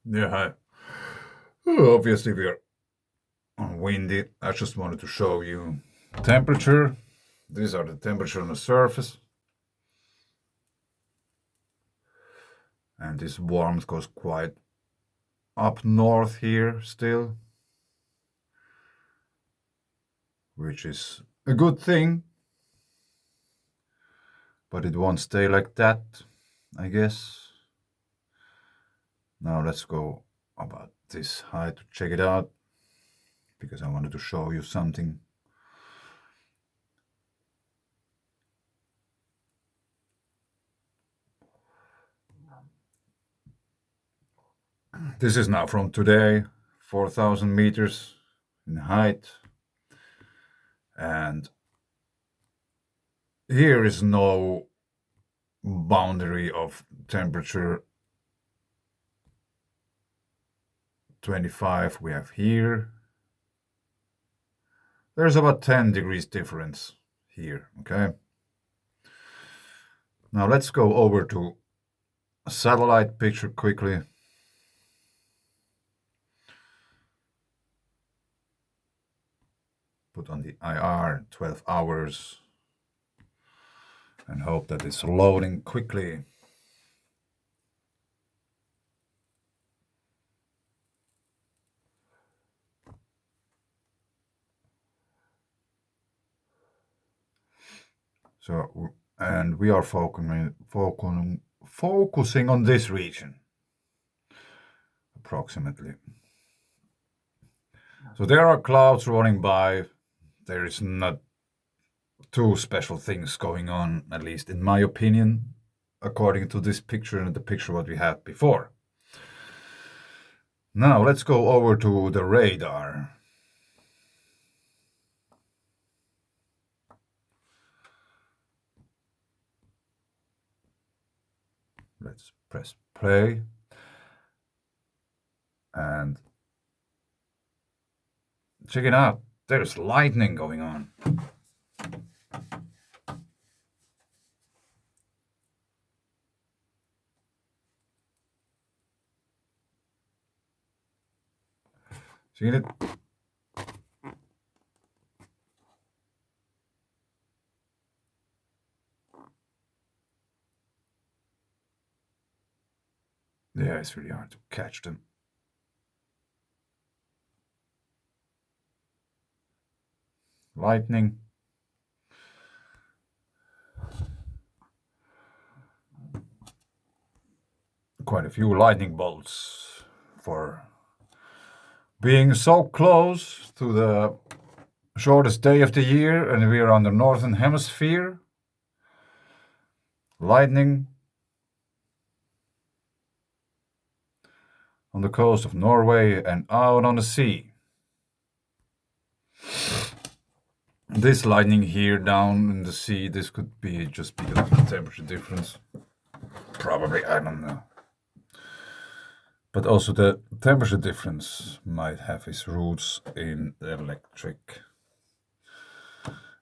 Yeah, hi. Oh, obviously we're windy. I just wanted to show you temperature. These are the temperature on the surface. And this warmth goes quite up north here still, which is a good thing. But it won't stay like that, I guess. Now let's go about this height to check it out because I wanted to show you something. This is now from today, 4,000 meters in height. And here is no boundary of temperature 25 we have here. There's about 10 degrees difference here, okay? Now let's go over to a satellite picture quickly. Put on the IR 12 hours and hope that it's loading quickly. So, and we are focusing on this region, approximately. So there are clouds rolling by. There is not two special things going on, at least in my opinion, according to this picture and the picture what we had before. Now let's go over to the radar. Let's press play. And check it out. There's lightning going on. Seen it? Yeah, it's really hard to catch them. Lightning. Quite a few lightning bolts for being so close to the shortest day of the year, and we are on the northern hemisphere. Lightning on the coast of Norway and out on the sea. This lightning here down in the sea, this could be just because of the temperature difference. Probably, I don't know. But also the temperature difference might have its roots in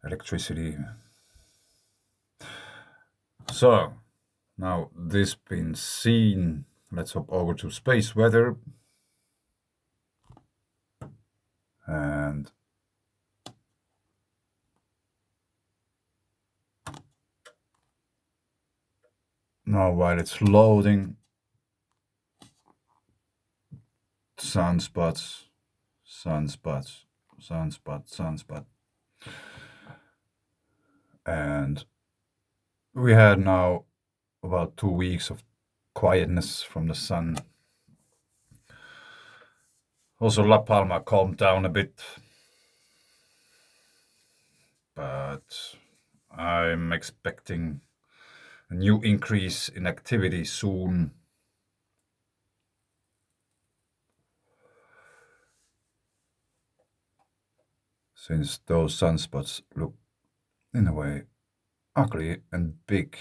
electricity. So, now this being seen, let's hop over to space weather. And now while it's loading, sunspots, sunspots, sunspot, sunspot. And we had now about 2 weeks of quietness from the sun. Also, La Palma calmed down a bit, but I'm expecting a new increase in activity soon. Since those sunspots look, in a way, ugly and big.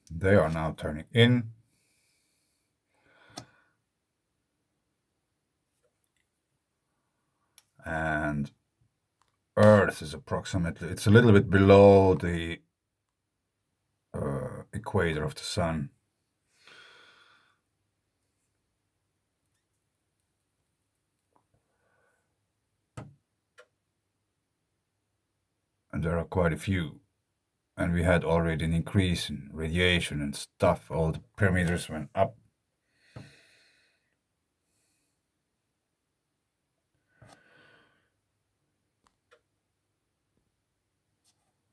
They are now turning in. And Earth is approximately, it's a little bit below the equator of the sun. And there are quite a few. And we had already an increase in radiation and stuff. All the parameters went up.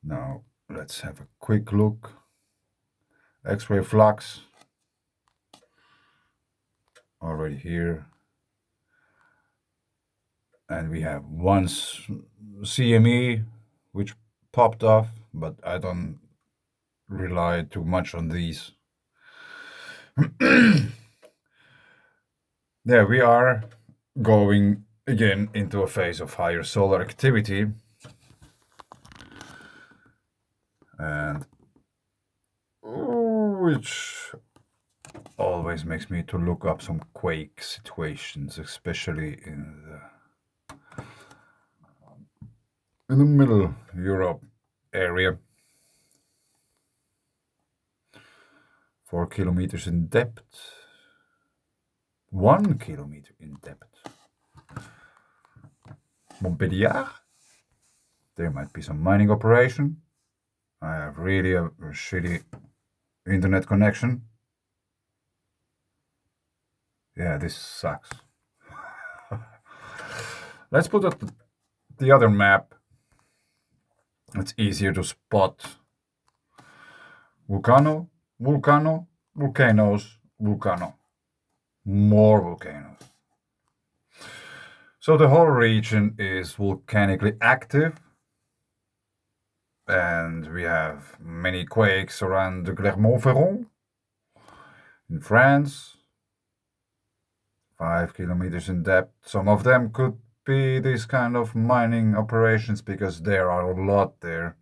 Now let's have a quick look. X-ray flux already here. And we have one CME which popped off, but I don't rely too much on these. There we are going again into a phase of higher solar activity. And which always makes me to look up some quake situations, especially in the middle Europe area. 4 kilometers in depth. 1 kilometer in depth. Montpellier. There might be some mining operation. I have really a shitty internet connection. Yeah, this sucks. Let's put up the other map. It's easier to spot. Vulcano, volcano, volcanoes, volcano. More volcanoes. So the whole region is volcanically active. And we have many quakes around the Clermont-Ferrand in France. 5 kilometers in depth. Some of them could be these kind of mining operations because there are a lot there.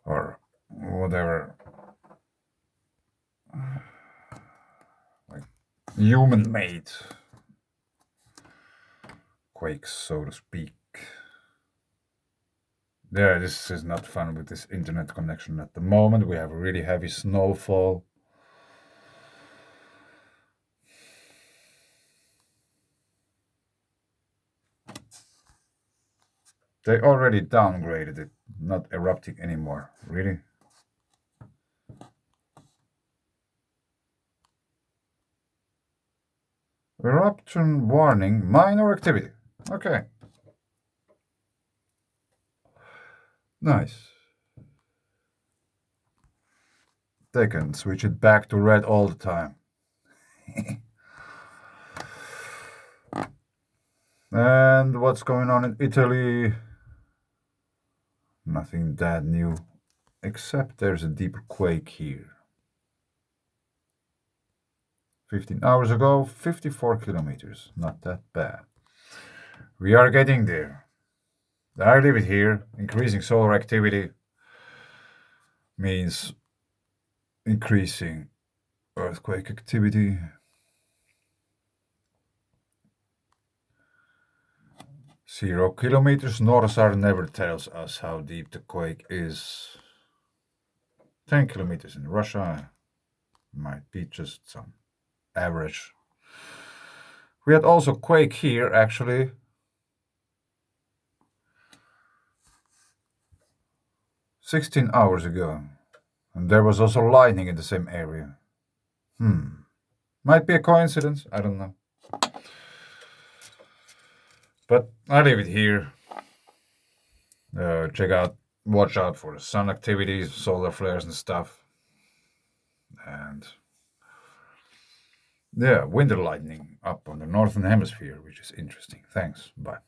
Or whatever. Like human-made quakes, so to speak. Yeah, this is not fun with this internet connection at the moment. We have a really heavy snowfall. They already downgraded it, not erupting anymore. Really? Eruption warning, minor activity. Okay. Nice. They can switch it back to red all the time. And what's going on in Italy? Nothing that new, except there's a deeper quake here. 15 hours ago, 54 kilometers. Not that bad. We are getting there. I leave it here. Increasing solar activity means increasing earthquake activity. Zero kilometers. NORSAR never tells us how deep the quake is. 10 kilometers in Russia might be just some average. We had also quake here, actually. 16 hours ago. And there was also lightning in the same area. Might be a coincidence, I don't know. But I leave it here. Watch out for the sun activities, solar flares and stuff. And yeah, winter lightning up on the northern hemisphere, which is interesting. Thanks. Bye.